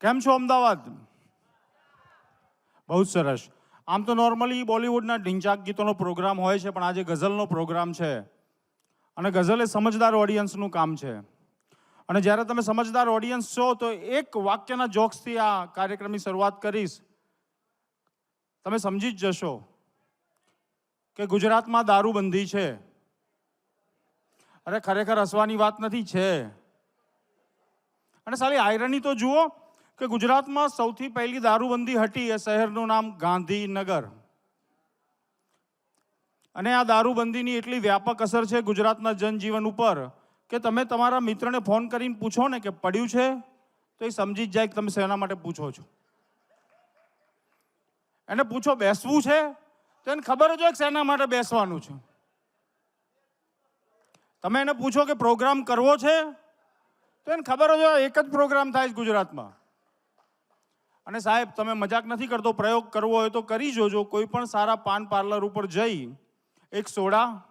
કેમ છો અમદાવાદ? બહુ સરસ. આમ તો નોર્મલી બોલિવૂડના ઢીંચાક ગીતોનો પ્રોગ્રામ હોય છે, પણ આજે ગઝલનો પ્રોગ્રામ છે અને ગઝલ એ સમજદાર ઓડિયન્સનું કામ છે. અને જ્યારે તમે સમજદાર ઓડિયન્સ છો તો એક વાક્યના જોક્સથી આ કાર્યક્રમની શરૂઆત કરીશ. તમે સમજી જ જશો કે ગુજરાતમાં દારૂબંધી છે. અરે ખરેખર હસવાની વાત નથી, છે. અને સાલી આયરની તો જુઓ કે ગુજરાતમાં સૌથી પહેલી દારૂબંધી હટી એ શહેરનું નામ ગાંધીનગર. અને આ દારૂબંધીની એટલી વ્યાપક અસર છે ગુજરાતના જનજીવન ઉપર કે તમે તમારા મિત્રને ફોન કરીને પૂછો ને કે પડ્યું છે તો એ સમજી જ જાય કે તમે શેના માટે પૂછો છો. એને પૂછો બેસવું છે તો એને ખબર જ હોય કે શેના માટે બેસવાનું છે. તમે એને પૂછો કે પ્રોગ્રામ કરવો છે તો એને ખબર જ હોય એક જ પ્રોગ્રામ થાય છે ગુજરાતમાં. અને સાહેબ તમે મજાક નથી કરતો, પ્રયોગ કરવો હોય તો કરી જોજો. કોઈ પણ સારા પાન પાર્લર ઉપર જઈ એક સોડા,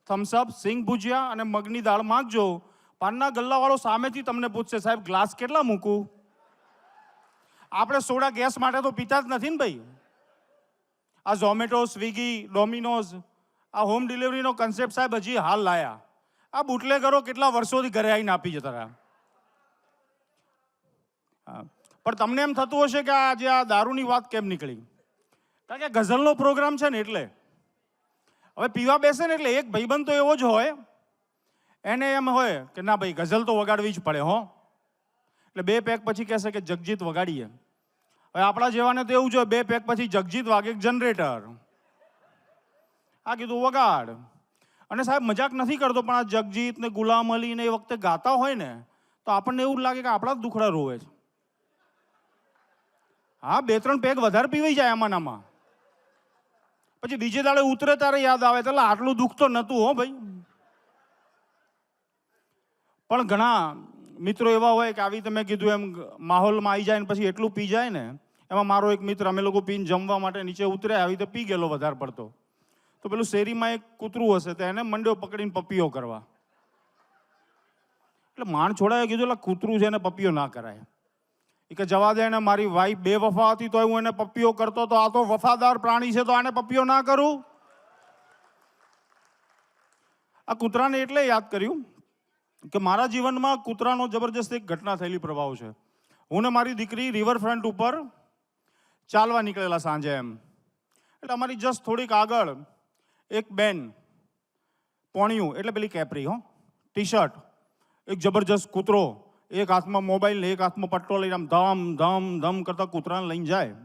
થમ્સઅપ, સિંગ ભુજિયા અને મગની દાળ માંગજો. પાનના ગલ્લાવાળો સામેથી તમને પૂછશે સાહેબ ગ્લાસ કેટલા મૂકું? આપણે સોડા ગેસ માટે તો પીતા જ નથી ને ભાઈ. આ ઝોમેટો, સ્વિગી, ડોમિનોઝ, આ હોમ ડિલિવરીનો કન્સેપ્ટ સાહેબ હજી હાલ લાયા. આ બુટલેગરો કેટલા વર્ષોથી ઘરે આવીને આપી જતા રહ્યા. પણ તમને એમ થતું હશે કે આજે આ દારૂની વાત કેમ નીકળી? કારણ કે ગઝલનો પ્રોગ્રામ છે ને એટલે. હવે પીવા બેસે ને એટલે એક ભાઈબંધ તો એવો જ હોય, એને એમ હોય કે ના ભાઈ ગઝલ તો વગાડવી જ પડે હો. એટલે બે પેક પછી કહેશે કે જગજીત વગાડીએ. હવે આપણા જેવાને તો એવું જોઈએ બે પેક પછી જગજીત વાગે જનરેટર. આ કીધું વગાડ. અને સાહેબ મજાક નથી કરતો, પણ આ જગજીત ને ગુલામ અલી ને એ વખતે ગાતા હોય ને તો આપણને એવું લાગે કે આપણા જ દુખડા રોવે છે. હા, 2-3 પેગ વધારે પીવાઈ જાય આમાં નામાં. પછી બીજે દાડે ઉતરે ત્યારે યાદ આવે એટલે આટલું દુઃખ તો નહોતું હો ભાઈ. પણ ઘણા મિત્રો એવા હોય કે આવી તમે કીધું એમ માહોલમાં આવી જાય ને પછી એટલું પી જાય ને. એમાં મારો એક મિત્ર, અમે લોકો પીને જમવા માટે નીચે ઉતર્યા, આવી રીતે પી ગયેલો વધારે પડતો. તો પેલું શેરીમાં એક કૂતરું હશે તો એને મંડ્યો પકડીને પપ્પીઓ કરવા. એટલે માણ છોડાએ કીધું એટલે કૂતરું છે એને પપ્પીઓ ના કરાય. એ કે જવા દે, એને મારી વાઈફ બેવફા હતી તો હું એને પપ્પીઓ કરતો, તો આ તો વફાદાર પ્રાણી છે તો આને પપ્પીઓ ના કરું. આ કૂતરાને એટલે યાદ કર્યું કે મારા જીવનમાં કૂતરાનો જબરજસ્ત એક ઘટના થયેલી પ્રભાવ છે. હું ને મારી દીકરી રિવરફ્રન્ટ ઉપર ચાલવા નીકળેલા સાંજે એમ. એટલે અમારી જસ્ટ થોડીક આગળ એક બેન પોણિયું એટલે પેલી કેપરી હો, ટી શર્ટ, એક જબરજસ્ત કૂતરો, એક હાથમાં મોબાઈલ ને એક હાથમાં પટ્ટો લઈને આમ ધમ ધમ ધમ કરતા કૂતરાને લઈને જાય.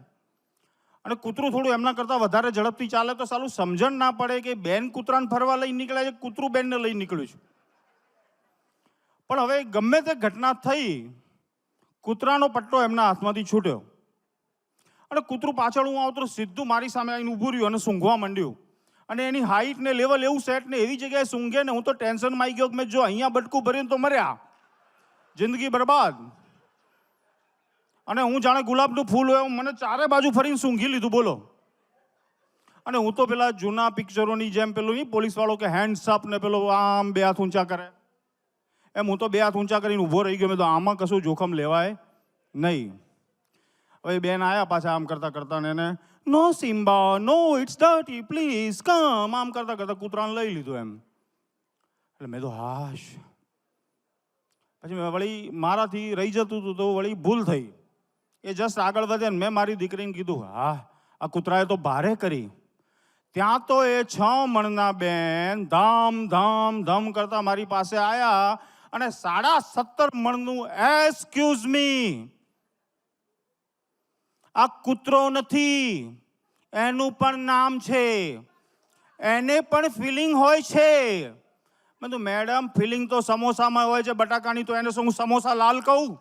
અને કૂતરું થોડું એમના કરતાં વધારે ઝડપથી ચાલે તો સાલું સમજણ ના પડે કે બેન કૂતરાને ફરવા લઈને નીકળ્યા છે, કૂતરું બેનને લઈને નીકળ્યું છે. પણ હવે ગમે તે ઘટના થઈ, કૂતરાનો પટ્ટો એમના હાથમાંથી છૂટ્યો અને કૂતરું પાછળ હું આવતો સીધું મારી સામે આવીને ઊભું રહ્યું અને સૂંઘવા માંડ્યું. અને એની હાઈટ ને લેવલ એવું સેટ ને એવી જગ્યાએ સૂંઘે ને હું તો ટેન્શનમાં આવી ગયો કે મેં જો અહીંયા બટકું ભર્યું તો મર્યા, જિંદગી બરબાદ. અને હું જાણે ગુલાબનું ફૂલ હોય મને ચારે બાજુ ફરીને સૂંઘી લીધું બોલો. અને હું તો પેલા જૂના પિક્ચરોની જેમ પેલું નહીં પોલીસ વાળો કે હેન્ડ્સ અપ ને પેલો આમ બે હાથ ઊંચા કરે, એમ હું તો બે હાથ ઊંચા કરીને ઊભો રહી ગયો. મેં તો આમાં કશું જોખમ લેવાય નહીં. હવે બેન આયા પાછા આમ કરતા કરતા ને એને no Simba, no it's dirty, please come, આમ કરતા કરતા કૂતરાને લઈ લીધું એમ. એટલે મેં તો હાશ. પછી મેં વળી મારાથી રહી જતું હતું તો વળી ભૂલ થઈ. એ જસ્ટ આગળ વધે ને મેં મારી દીકરીને કીધું હા આ કૂતરાએ તો ભારે કરી. ત્યાં તો એ 6 મણના બેન ધામ ધામ ધમ કરતા મારી પાસે આયા અને 17.5 મણનું એક્સક્યુઝ મી. આ કૂતરો નથી, એનું પણ નામ છે, એને પણ ફિલિંગ હોય છે. મેં તો મેડમ ફિલિંગ તો સમોસામાં હોય છે બટાકાની, તો એને શું હું સમોસા લાલ કહું,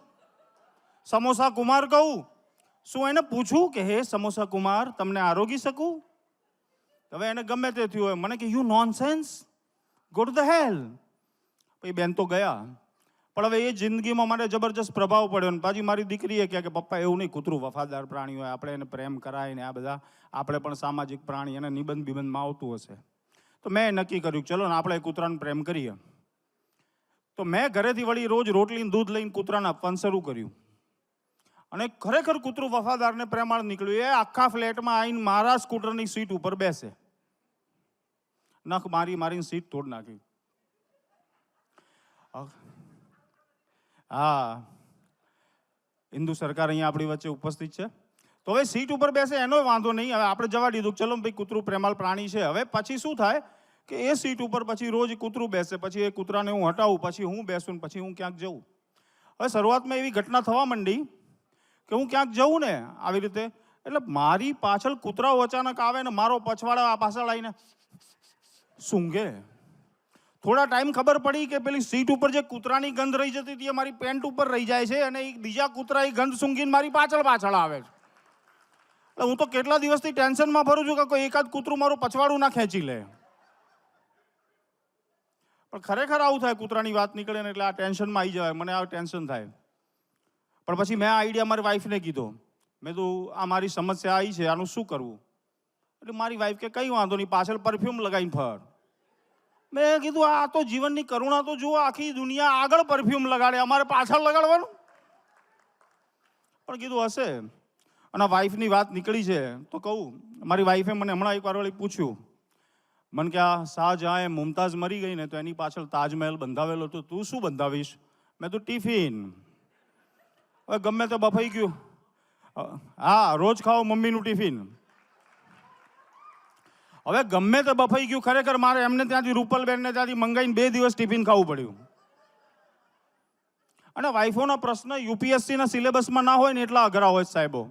સમોસા કુમાર કહું? શું એને પૂછું કે હે સમોસા કુમાર તમને આરોગી શકું? હવે એને ગમે તે થયું હોય મને કે you nonsense, go to the હેલ. પછી બેન તો ગયા. પણ હવે એ જિંદગીમાં મારે જબરજસ્ત પ્રભાવ પડ્યો. ને પાછી મારી દીકરીએ કહે કે પપ્પા એવું નહીં, કૂતરું વફાદાર પ્રાણી હોય, આપણે એને પ્રેમ કરાય ને આ બધા, આપણે પણ સામાજિક પ્રાણી, એને નિબંધ બિબંધમાં આવતું હશે. તો મેં નક્કી કર્યું ચલો ને આપણે કૂતરાને પ્રેમ કરીએ. તો મેં ઘરેથી વળી રોજ રોટલીને દૂધ લઈને કૂતરાને આપવાનું શરૂ કર્યું. અને ખરેખર કૂતરું વફાદાર ને પ્રેમાળ નીકળ્યું. એ આખા ફ્લેટમાં આવીને મારા સ્કૂટરની સીટ ઉપર બેસે, નખ મારીને સીટ તોડ નાખી. હા, હિન્દુ સરકાર અહીંયા આપણી વચ્ચે ઉપસ્થિત છે. તો હવે સીટ ઉપર બેસે એનો વાંધો નહીં, હવે આપણે જવા દીધું, ચલો ભાઈ કૂતરું પ્રેમાળ પ્રાણી છે. હવે પછી શું થાય કે એ સીટ ઉપર પછી રોજ કૂતરું બેસે, પછી એ કૂતરાને હું હટાવું, પછી હું બેસું, પછી હું ક્યાંક જઉં. હવે શરૂઆતમાં એવી ઘટના થવા માંડી કે હું ક્યાંક જઉં ને આવી રીતે, એટલે મારી પાછળ કૂતરાઓ અચાનક આવે ને મારો પછવાડો આ પાછળ આવીને સૂંઘે. થોડા ટાઈમ ખબર પડી કે પેલી સીટ ઉપર જે કૂતરાની ગંધ રહી જતી હતી એ મારી પેન્ટ ઉપર રહી જાય છે, અને બીજા કૂતરા એ ગંધ સૂંઘીને મારી પાછળ આવે છે. એટલે હું તો કેટલા દિવસથી ટેન્શનમાં ફરું છું કે કોઈ એકાદ કૂતરું મારું પછવાડું ના ખેંચી લે. પણ ખરેખર આવું થાય, કૂતરાની વાત નીકળે ને એટલે આ ટેન્શનમાં આવી જાય, મને આ ટેન્શન થાય. પણ પછી મેં આ આઈડિયા મારી વાઈફને કીધો. મેં કીધું આ મારી સમસ્યા આવી છે, આનું શું કરવું? એટલે મારી વાઈફ કે કંઈ વાંધો નહીં, પાછળ પરફ્યુમ લગાવીને ફર. મેં કીધું આ તો જીવનની કરુણા તો જુઓ, આખી દુનિયા આગળ પરફ્યુમ લગાડે, અમારે પાછળ લગાડવાનું? પણ કીધું હશે. અને વાઈફની વાત નીકળી છે તો કહું, મારી વાઈફે મને હમણાં એકવાર વળી પૂછ્યું, મને કે આ શાહજહાં મુમતાઝ મરી ગઈ ને તો એની પાછળ તાજમહેલ બંધાવેલો, તો તું શું બંધાવીશ? મેં તો ટિફિન. હવે ગમે તે બફાઈ ગયું, હા રોજ ખાઓ મમ્મીનું ટિફિન. હવે ગમે તે બફાઈ ગયું, ખરેખર મારે એમને ત્યાંથી રૂપલબેનને ત્યાંથી મંગાવીને 2 દિવસ ટિફિન ખાવું પડ્યું. અને વાઈફોના પ્રશ્ન યુપીએસસીના સિલેબસમાં ના હોય ને એટલા અઘરા હોય સાહેબો.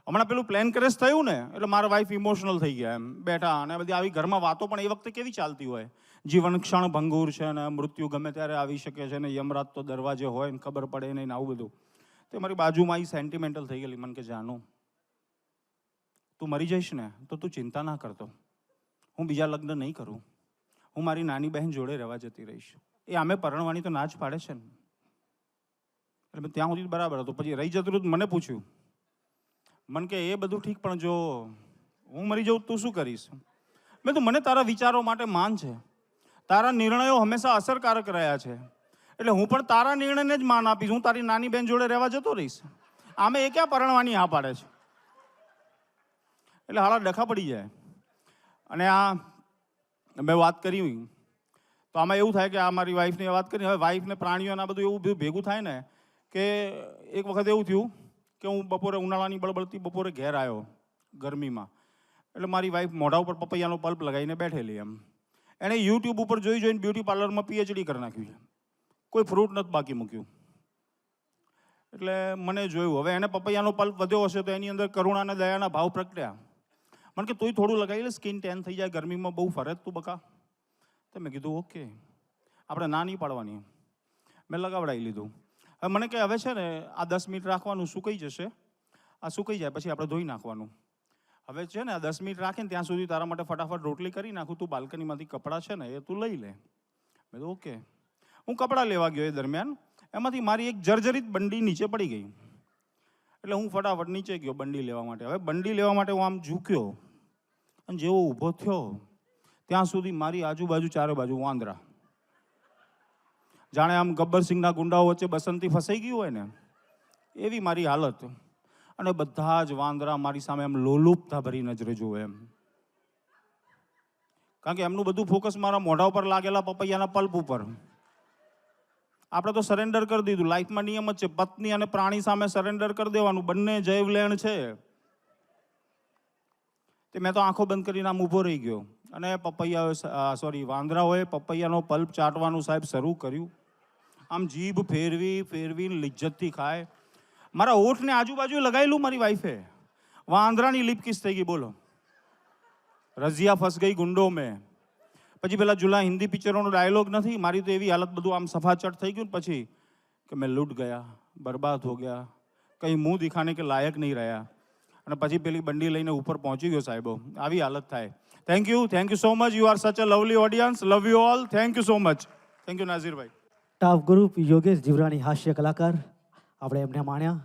હમણાં પેલું પ્લેન ક્રેશ થયું ને એટલે મારા વાઈફ ઇમોશનલ થઈ ગયા, એમ બેઠા, અને બધી આવી ઘરમાં વાતો પણ એ વખતે કેવી ચાલતી હોય, જીવન ક્ષણ ભંગુર છે ને મૃત્યુ ગમે ત્યારે આવી શકે છે ને યમરાજ તો દરવાજે હોય ને ખબર પડે નહીં ને આવું બધું. તો મારી બાજુમાં એ સેન્ટિમેન્ટલ થઈ ગયેલી. મને કે જાનું તું મરી જઈશ ને તો તું ચિંતા ના કરતો, હું બીજા લગ્ન નહીં કરું, હું મારી નાની બહેન જોડે રહેવા જતી રહીશ. એ આમે પરણવાની તો ના જ પાડે છે ને. એટલે ત્યાં સુધી બરાબર હતું. પછી રહી જતું મને પૂછ્યું, મને કે એ બધું ઠીક, પણ જો હું મરી જાઉં તું શું કરીશ? મેં તો મને તારા વિચારો માટે માન છે, તારા નિર્ણયો હંમેશા અસરકારક રહ્યા છે, એટલે હું પણ તારા નિર્ણયને જ માન આપીશ. હું તારી નાની બહેન જોડે રહેવા જતો રહીશ. આમે એ ક્યાં પરણવાની હા પાડે છે? એટલે હાલા ડખા પડી જાય. અને આ મેં વાત કરી તો આમાં એવું થાય કે આ મારી વાઈફની વાત કરી, હવે વાઈફને પ્રાણીઓના બધું એવું ભેગું થાય ને કે એક વખત એવું થયું કે હું બપોરે ઉનાળાની બળબળતી બપોરે ઘેર આવ્યો ગરમીમાં, એટલે મારી વાઈફ મોઢા ઉપર પપૈયાનો પલ્પ લગાવીને બેઠેલી. એમ એણે યુટ્યુબ ઉપર જોઈને બ્યુટી પાર્લરમાં પીએચડી કરી નાખ્યું છે, કોઈ ફ્રૂટ નથી બાકી મૂક્યું. એટલે મને જોયું, હવે એને પપૈયાનો પલ્પ વધ્યો હશે તો એની અંદર કરુણા અને દયાના ભાવ પ્રગટ્યા. મને કે તુંય થોડું લગાવી લે, સ્કિન ટેન થઈ જાય, ગરમીમાં બહુ ફરે તું બકા. તો મેં કીધું ઓકે, આપણે ના નહીં પાડવાની. મેં લગાવડાવી લીધું. હવે મને કે હવે છે ને આ 10 મિનિટ રાખવાનું, સુકાઈ જશે, આ સુકાઈ જાય પછી આપણે ધોઈ નાખવાનું. હવે છે ને આ 10 મિનિટ રાખીને ત્યાં સુધી તારા માટે ફટાફટ રોટલી કરી નાખું, તું બાલ્કનીમાંથી કપડાં છે ને એ તું લઈ લે. મેં તો ઓકે. હું કપડાં લેવા ગયો એ દરમિયાન એમાંથી મારી એક જર્જરિત બંડી નીચે પડી ગઈ. એટલે હું ફટાફટ નીચે ગયો બંડી લેવા માટે. હવે બંડી લેવા માટે હું આમ ઝૂક્યો અને જેવો ઊભો થયો ત્યાં સુધી મારી આજુબાજુ ચારે બાજુ વાંદરા, જાણે આમ ગબ્બરસિંહના ગુંડાઓ વચ્ચે બસંતી ફસાઈ ગયું હોય ને એવી મારી હાલત. અને બધા જ વાંદરા મારી સામે એમ લોલુપતા ભરી નજરે જોવે એમ, કારણ કે એમનું બધું ફોકસ મારા મોઢા ઉપર લાગેલા પપૈયાના પલ્પ ઉપર. આપણે તો સરેન્ડર કરી દીધું. લાઈફમાં નિયમ જ છે, પત્ની અને પ્રાણી સામે સરેન્ડર કરી દેવાનું, બંને જૈવલેણ છે. તે મેં તો આંખો બંધ કરીને આમ ઊભો રહી ગયો અને વાંદરાઓએ પપૈયાનો પલ્પ ચાટવાનું સાહેબ શરૂ કર્યું. આમ જીભ ફેરવીને લિજ્જતથી ખાય. મારા હોઠને આજુબાજુ લગાવેલું મારી વાઈફે, વાંદરાની લિપકિસ થઈ ગઈ. બોલો, રઝિયા ફસ ગઈ ગુંડો મેં. પછી પેલા જૂના હિન્દી પિક્ચરોનો ડાયલોગ નથી, મારી તો એવી હાલત બધું આમ સફાચટ થઈ ગયું ને પછી કે મેં લૂટ ગયા, બરબાદ હો ગયા, કहीं મુંહ દિખાને કે લાયક નહીં રહ્યા. અને પછી પેલી બંડી લઈને ઉપર પહોંચી ગયો સાહેબો. આવી હાલત થાય. Thank you so much. You are such a lovely audience. Love you all. Thank you so much. Thank you નાઝીરભાઈ. સ્ટાફ ગ્રુપ યોગેશ જીવરાણી હાસ્ય કલાકાર, આપણે એમને માણ્યા.